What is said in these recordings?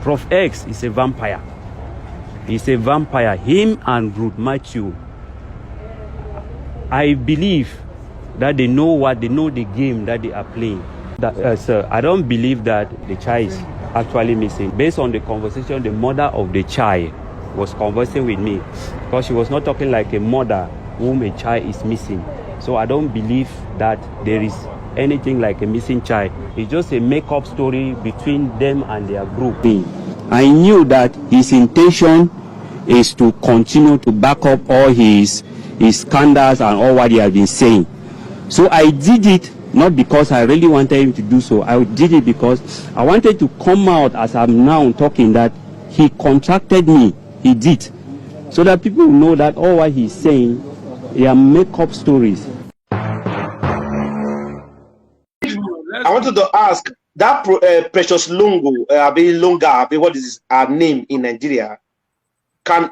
Prof X is a vampire. He's a vampire. Him and Ruth Matthew. I believe that they know the game that they are playing. Sir, I don't believe that the child is actually missing. Based on the conversation, the mother of the child was conversing with me, because she was not talking like a mother whom a child is missing. So I don't believe that there is anything like a missing child. It's just a make-up story between them and their group. I knew that his intention is to continue to back up all his scandals and all what he has been saying. So I did it not because I really wanted him to do so. I did it because I wanted to come out as I'm now talking that he contracted me. He did. So that people know that all what he's saying, they are make-up stories. I wanted to ask that Precious Lungu, Lunga, what is her name in Nigeria? I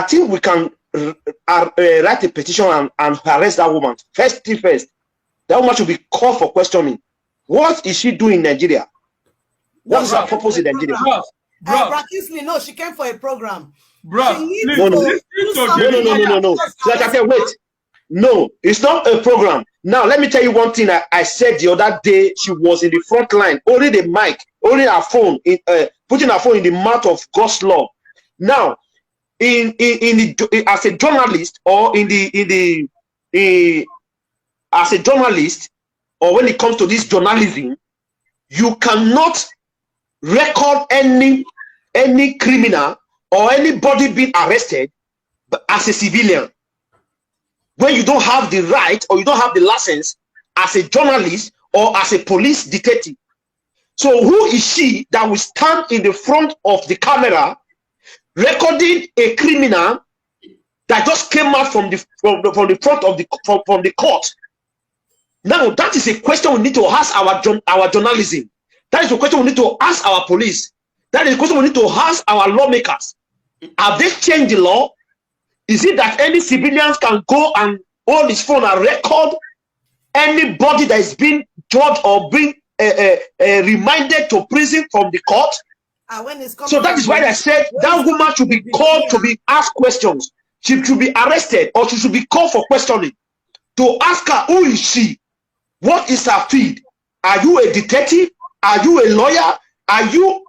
think we can write a petition and arrest that woman. First thing first, that woman should be called for questioning. What is she doing in Nigeria? What is her purpose in Nigeria? No, she came for a program. No. Like I said, wait. No, it's not a program. Now, let me tell you one thing I said the other day. She was in the front line, holding the mic, holding her phone, putting her phone in the mouth of God's law. Now, as a journalist, or as a journalist, or when it comes to this journalism, you cannot record any criminal or anybody being arrested as a civilian when you don't have the right or you don't have the license as a journalist or as a police detective. So who is she that will stand in the front of the camera recording a criminal that just came out from the front of the court? Now that is a question we need to ask our journalism. That is a question we need to ask our police. That is a question we need to ask our lawmakers. Have they changed the law? Is it that any civilians can go and hold his phone and record anybody that is being judged or being remanded to prison from the court? So that is why I said that woman should be called to be asked questions. She should be arrested, or she should be called for questioning. To ask her, who is she? What is her field? Are you a detective? Are you a lawyer? Are you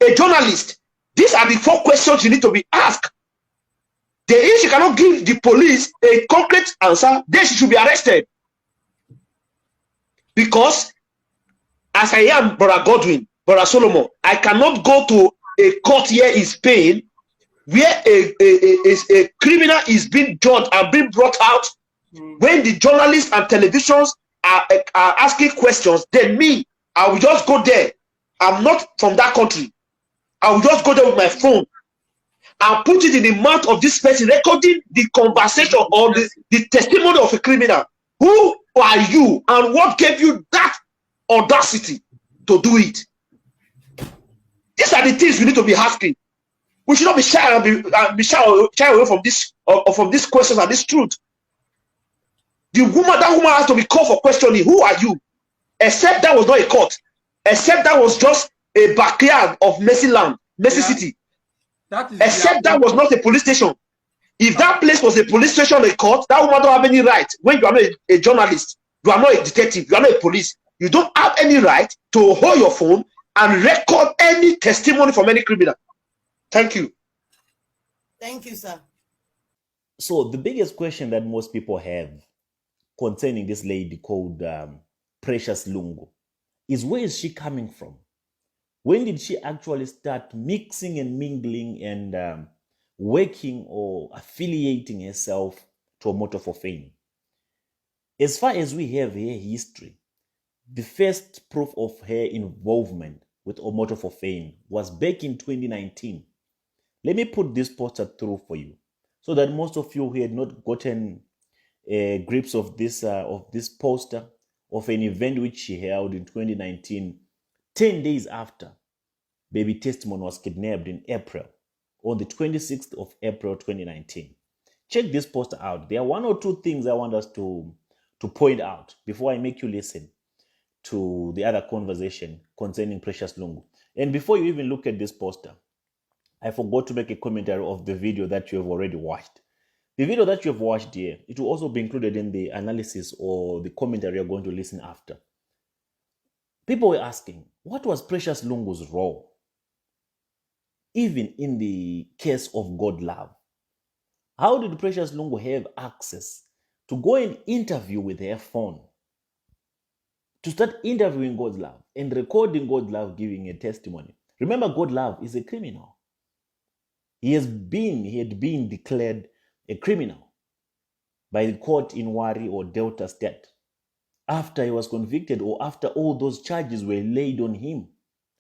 a journalist? These are the 4 questions you need to be asked. If she cannot give the police a concrete answer, then she should be arrested. Because as I am Brother Godwin, Brother Solomon, I cannot go to a court here in Spain where a criminal is being judged and being brought out. When the journalists and televisions are asking questions, then me, I will just go there. I'm not from that country. I will just go there with my phone and put it in the mouth of this person, recording the conversation or the testimony of a criminal. Who are you, and what gave you that audacity to do it? These are the things we need to be asking. We should not be shy and shy away from these questions and this truth. That woman has to be called for questioning. Who are you? Except that was not a court. Except that was just a backyard of Mercy Land, Mercy City. Except that was not a police station. If that place was a police station, a court, that woman don't have any right. When you are not a journalist, you are not a detective, you are not a police, you don't have any right to hold your phone and record any testimony from any criminal. Thank you. Thank you, sir. So the biggest question that most people have concerning this lady called Precious Lungu is, where is she coming from? When did she actually start mixing and mingling and working or affiliating herself to Omoto for fame? As far as we have her history, the first proof of her involvement with Omoto for fame was back in 2019. Let me put this poster through for you, so that most of you who had not gotten grips of this poster of an event which she held in 2019, 10 days after baby testimony was kidnapped in April, on the 26th of April 2019. Check this poster out. There are 1 or 2 things I want us to point out before I make you listen. to the other conversation concerning Precious Lungu. And before you even look at this poster, I forgot to make a commentary of the video that you have already watched. The video that you have watched here, it will also be included in the analysis or the commentary you're going to listen after. People were asking, what was Precious Lungu's role? Even in the case of God Love, how did Precious Lungu have access to go and interview with her phone? To start interviewing God Love and recording God Love giving a testimony. Remember, God Love is a criminal. He had been declared a criminal by the court in Wari or Delta State after he was convicted or after all those charges were laid on him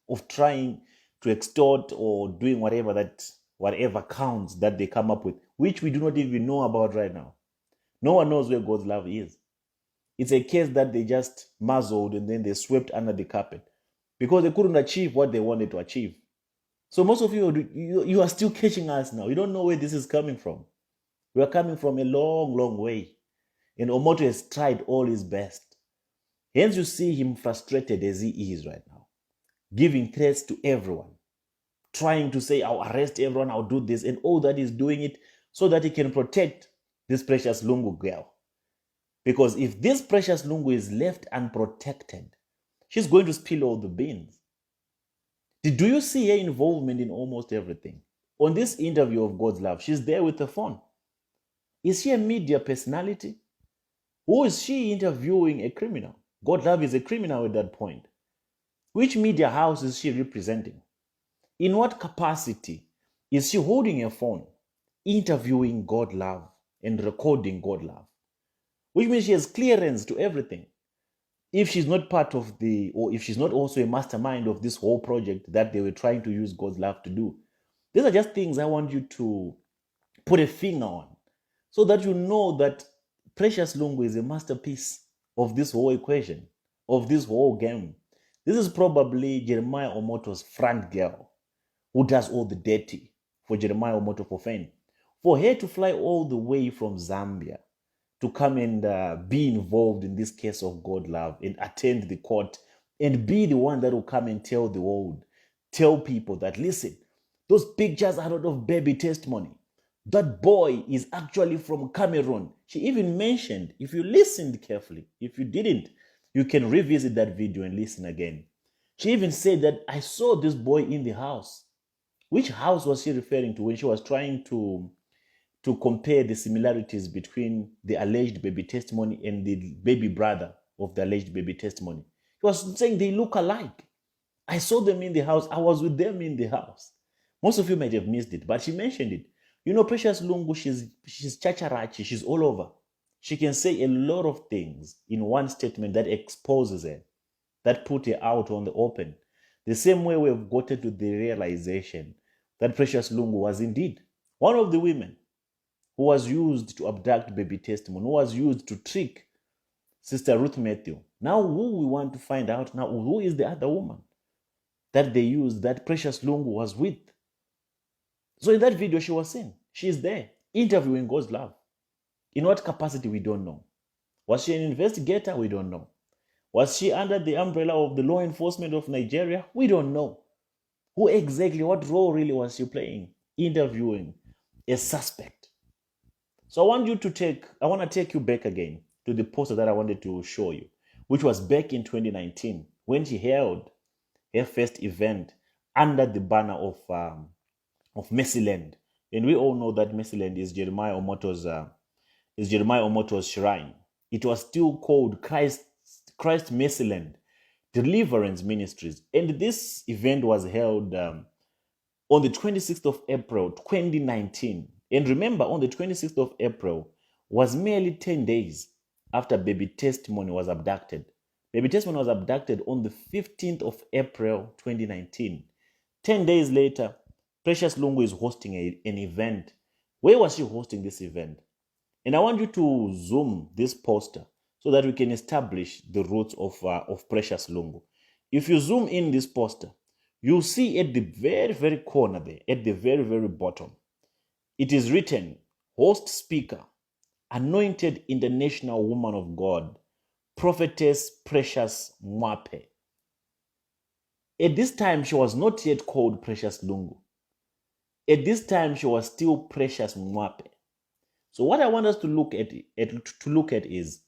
of trying to extort or doing whatever counts that they come up with, which we do not even know about right now. No one knows where God's Love is. It's a case that they just muzzled and then they swept under the carpet because they couldn't achieve what they wanted to achieve. So most of you are still catching us now. You don't know where this is coming from. We are coming from a long, long way. And Omoto has tried all his best. Hence you see him frustrated as he is right now, giving threats to everyone, trying to say, I'll arrest everyone, I'll do this, and all that is doing it so that he can protect this Precious Lungu girl. Because if this Precious Lungu is left unprotected, she's going to spill all the beans. Do you see her involvement in almost everything? On this interview of God's Love, she's there with the phone. Is she a media personality? Who is she interviewing? A criminal? God Love is a criminal at that point. Which media house is she representing? In what capacity is she holding a phone, interviewing God Love and recording God Love? Which means she has clearance to everything. If she's not part of or if she's not also a mastermind of this whole project that they were trying to use God's Love to do. These are just things I want you to put a finger on so that you know that Precious Lungu is a masterpiece of this whole equation, of this whole game. This is probably Jeremiah Omotos' front girl who does all the dirty for Jeremiah Omoto for fame. For her to fly all the way from Zambia to come and be involved in this case of God Love and attend the court and be the one that will come and tell the world, tell people that, listen, those pictures are not of baby testimony. That boy is actually from Cameroon. She even mentioned, if you listened carefully, if you didn't, you can revisit that video and listen again. She even said that I saw this boy in the house. Which house was she referring to when she was trying to compare the similarities between the alleged baby testimony and the baby brother of the alleged baby testimony? She was saying they look alike. I saw them in the house. I was with them in the house. Most of you might have missed it, but she mentioned it. You know, Precious Lungu, she's chacharachi. She's all over. She can say a lot of things in one statement that exposes her, that put her out on the open. The same way we've gotten to the realization that Precious Lungu was indeed one of the women who was used to abduct baby testimony, who was used to trick Sister Ruth Matthew. Now who we want to find out now, who is the other woman that they used, that Precious Lungu was with. So in that video she was seen. She's there, interviewing God's Love. In what capacity, we don't know. Was she an investigator? We don't know. Was she under the umbrella of the law enforcement of Nigeria? We don't know. Who exactly, what role really was she playing? Interviewing a suspect. So I want to take you back again to the poster that I wanted to show you, which was back in 2019 when she held her first event under the banner of Mercyland. And we all know that Mercyland is Jeremiah Omotos' shrine. It was still called Christ Mercyland Deliverance Ministries. And this event was held on the 26th of April, 2019. And remember, on the 26th of April was merely 10 days after baby testimony was abducted. Baby testimony was abducted on the 15th of April, 2019. 10 days later, Precious Lungu is hosting an event. Where was she hosting this event? And I want you to zoom this poster so that we can establish the roots of Precious Lungu. If you zoom in this poster, you'll see at the very, very corner there, at the very, very bottom, it is written, host speaker, anointed international woman of God, Prophetess Precious Mwape. At this time, she was not yet called Precious Lungu. At this time, she was still Precious Mwape. So what I want us to look at is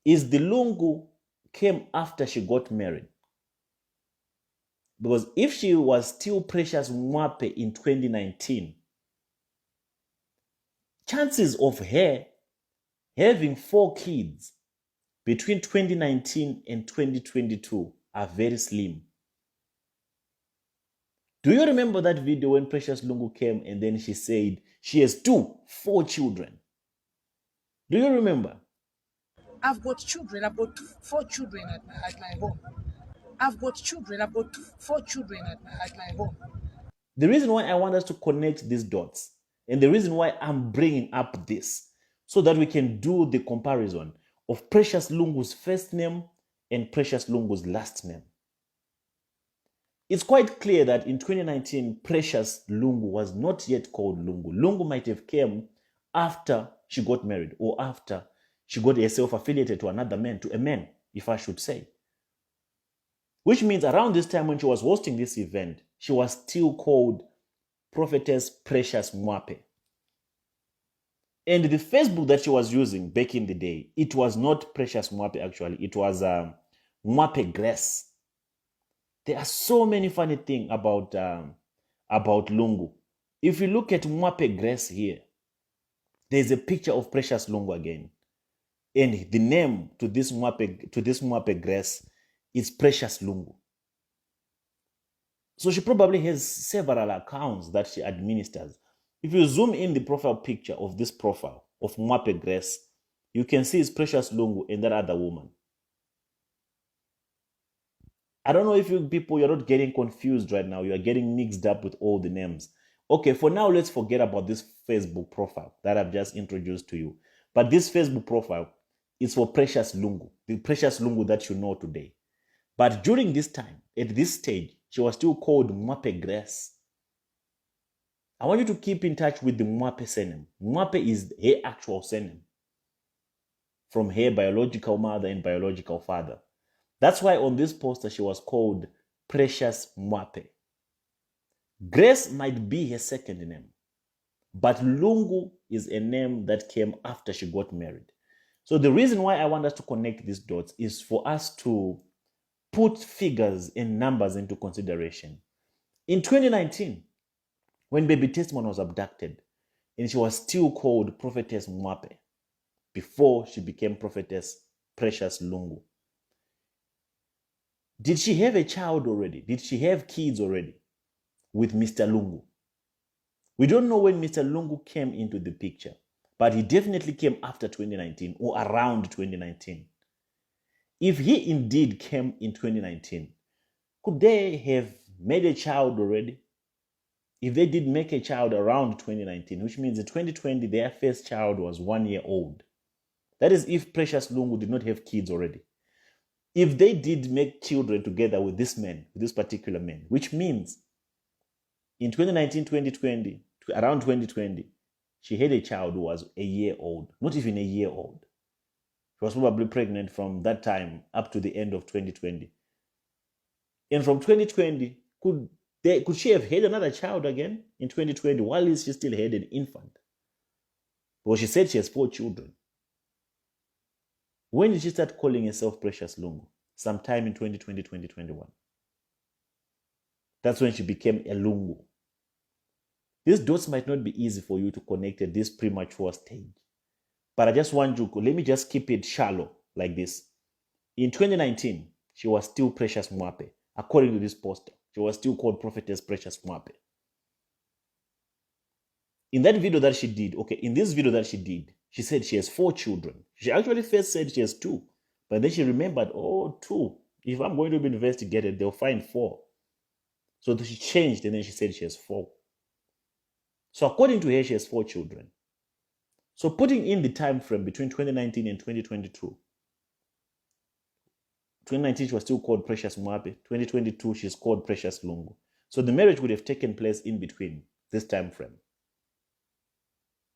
the Lungu came after she got married? Because if she was still Precious Mwape in 2019, chances of her having 4 kids between 2019 and 2022 are very slim. Do you remember that video when Precious Lungu came and then she said she has 4 children? Do you remember? I've got children. I've got 4 children at my home. I've got children. I've got 4 children at my home. The reason why I want us to connect these dots and the reason why I'm bringing up this so that we can do the comparison of Precious Lungu's first name and Precious Lungu's last name. It's quite clear that in 2019, Precious Lungu was not yet called Lungu. Lungu might have come after she got married or after she got herself affiliated to another man, to a man, if I should say. Which means around this time when she was hosting this event, she was still called Prophetess Precious Mwape. And the Facebook that she was using back in the day, it was not Precious Mwape actually, it was Mwape Grace. There are so many funny things about Lungu. If you look at Mwape Grace here, there's a picture of Precious Lungu again. And the name to this Mwape Grace is Precious Lungu. So she probably has several accounts that she administers. If you zoom in the profile picture of this profile of Mwape Grace, you can see it's Precious Lungu and that other woman. I don't know if you people, you're not getting confused right now. You are getting mixed up with all the names. Okay, for now, let's forget about this Facebook profile that I've just introduced to you. But this Facebook profile is for Precious Lungu, the Precious Lungu that you know today. But during this time, at this stage, she was still called Mwape Grace. I want you to keep in touch with the Mwape surname. Mwape is her actual surname from her biological mother and biological father. That's why on this poster she was called Precious Mwape. Grace might be her second name, but Lungu is a name that came after she got married. So the reason why I want us to connect these dots is for us to put figures and numbers into consideration. In 2019, when baby Testimony was abducted, and she was still called Prophetess Mwape before she became Prophetess Precious Lungu. Did she have a child already? Did she have kids already with Mr. Lungu? We don't know when Mr. Lungu came into the picture, but he definitely came after 2019 or around 2019. If he indeed came in 2019, could they have made a child already? If they did make a child around 2019, which means in 2020, their first child was 1 year old. That is if Precious Lungu did not have kids already. If they did make children together with this man, with this particular man, which means in 2019, 2020, around 2020, she had a child who was a year old, not even a year old. She was probably pregnant from that time up to the end of 2020. And from 2020, could she have had another child again in 2020 while she still had an infant? Because she said she has 4 children. When did she start calling herself Precious Lungu? Sometime in 2020, 2021. That's when she became a Lungu. These dots might not be easy for you to connect at this premature stage. But I just want you to, let me just keep it shallow like this. In 2019, she was still Precious Mwape. According to this poster, she was still called Prophetess Precious Mwape. In that video that she did, in this video that she did, she said she has 4 children. She actually first said she has 2. But then she remembered, 2. If I'm going to be investigated, they'll find 4. So she changed and then she said she has 4. So according to her, she has 4 children. So putting in the time frame between 2019 and 2022, 2019 she was still called Precious Mwape. 2022 she's called Precious Lungu. So the marriage would have taken place in between this time frame.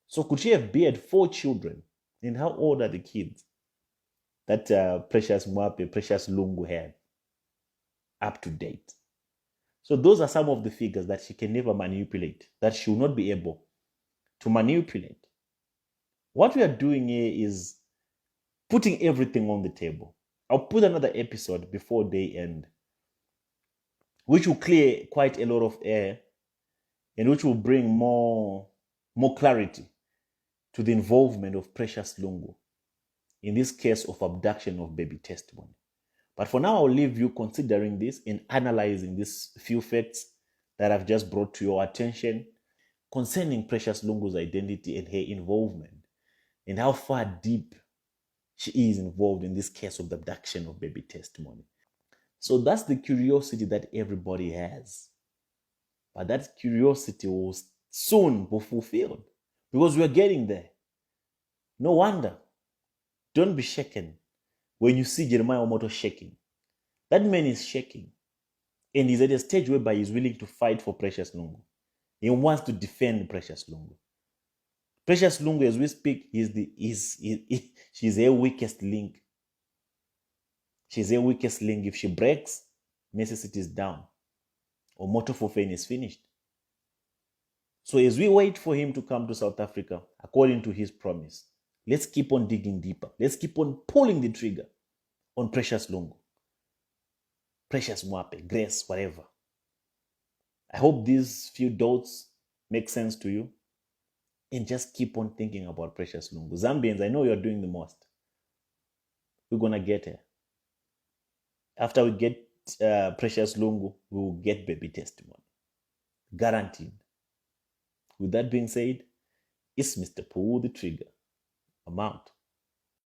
So could she have had 4 children? And how old are the kids? that Precious Mwape, Precious Lungu had up to date. So those are some of the figures that she can never manipulate, that she will not be able to manipulate. What we are doing here is putting everything on the table. I'll put another episode before they end, which will clear quite a lot of air and which will bring more clarity to the involvement of Precious Lungu in this case of abduction of baby testimony. But for now, I'll leave you considering this and analyzing these few facts that I've just brought to your attention concerning Precious Lungu's identity and her involvement and how far deep she is involved in this case of the abduction of baby testimony. So that's the curiosity that everybody has. But that curiosity will soon be fulfilled because we are getting there. No wonder. Don't be shaken when you see Jeremiah Omotos shaking. That man is shaking. And he's at a stage whereby he's willing to fight for Precious Lungu. He wants to defend Precious Lungu. Precious Lungu, as we speak, she's her weakest link. She's her weakest link. If she breaks, necessity is down. Omoto Fofane is finished. So as we wait for him to come to South Africa, according to his promise, let's keep on digging deeper. Let's keep on pulling the trigger on Precious Lungu, Precious Mwape, Grace, whatever. I hope these few dots make sense to you. And just keep on thinking about Precious Lungu. Zambians, I know you're doing the most. We're going to get her. After we get Precious Lungu, we will get baby testimony. Guaranteed. With that being said, it's Mr. Pull the Trigger. I'm out.